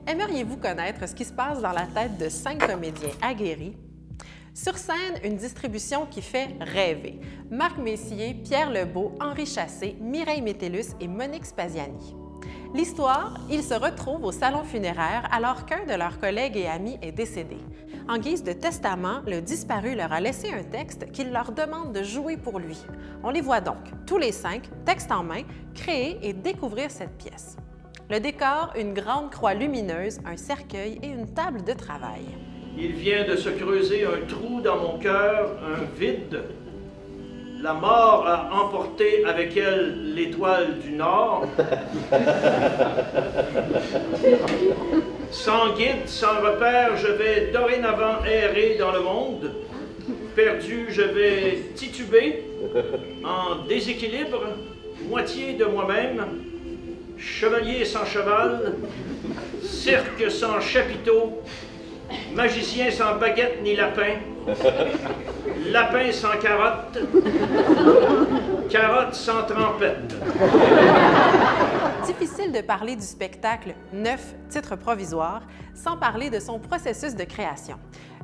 Aimeriez-vous connaître ce qui se passe dans la tête de 5 comédiens aguerris? Sur scène, une distribution qui fait rêver. Marc Messier, Pierre Lebeau, Henri Chassé, Mireille Métellus et Monique Spaziani. L'histoire, ils se retrouvent au salon funéraire alors qu'un de leurs collègues et amis est décédé. En guise de testament, le disparu leur a laissé un texte qu'il leur demande de jouer pour lui. On les voit donc, tous les 5, texte en main, créer et découvrir cette pièce. Le décor, une grande croix lumineuse, un cercueil et une table de travail. Il vient de se creuser un trou dans mon cœur, un vide. La mort a emporté avec elle l'étoile du Nord. Sans guide, sans repère, je vais dorénavant errer dans le monde. Perdu, je vais tituber, en déséquilibre, moitié de moi-même, chevalier sans cheval, cirque sans chapiteau, magicien sans baguette ni lapin, lapin sans carotte, carotte sans trempette. Difficile de parler du spectacle 9 titres provisoires sans parler de son processus de création.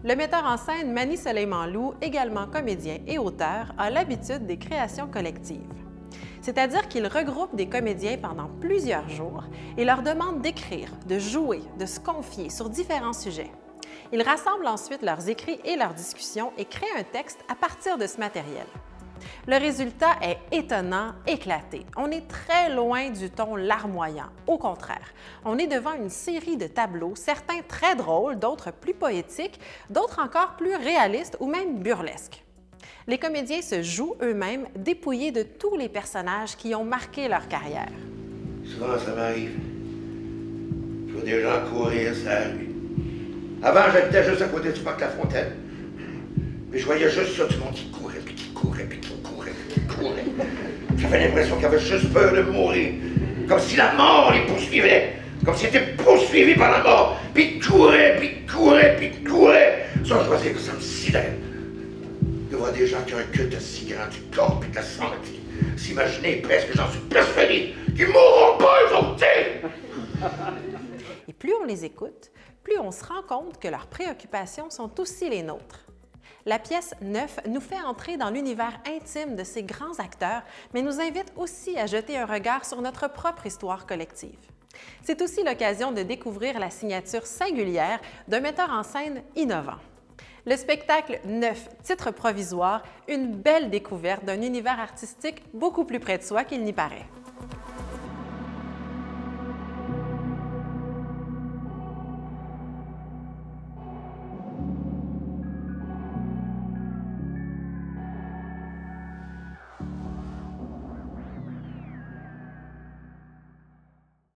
Le metteur en scène Manny Soleiman-Loup, également comédien et auteur, a l'habitude des créations collectives. C'est-à-dire qu'il regroupe des comédiens pendant plusieurs jours et leur demande d'écrire, de jouer, de se confier sur différents sujets. Il rassemble ensuite leurs écrits et leurs discussions et crée un texte à partir de ce matériel. Le résultat est étonnant, éclaté. On est très loin du ton larmoyant. Au contraire, on est devant une série de tableaux, certains très drôles, d'autres plus poétiques, d'autres encore plus réalistes ou même burlesques. Les comédiens se jouent eux-mêmes, dépouillés de tous les personnages qui ont marqué leur carrière. Souvent, ça m'arrive. Je vois des gens courir sur la rue. Avant, j'habitais juste à côté du parc La Fontaine. Mais je voyais juste ça, tout le monde qui courait, puis qui courait, puis qui courait, puis qui courait. J'avais l'impression qu'ils avaient juste peur de mourir. Comme si la mort les poursuivait. Comme s'ils étaient poursuivis par la mort. Puis ils couraient, puis ils couraient, puis ils couraient. Ça, je voyais que ça me sidère. De voir des gens qui ont un culte si grand du corps et de la santé. S'imaginer presque, j'en suis persuadé, qu'ils mourront pas, eux autres. Et plus on les écoute, plus on se rend compte que leurs préoccupations sont aussi les nôtres. La pièce 9 nous fait entrer dans l'univers intime de ces grands acteurs, mais nous invite aussi à jeter un regard sur notre propre histoire collective. C'est aussi l'occasion de découvrir la signature singulière d'un metteur en scène innovant. Le spectacle 9 titres provisoires, une belle découverte d'un univers artistique beaucoup plus près de soi qu'il n'y paraît.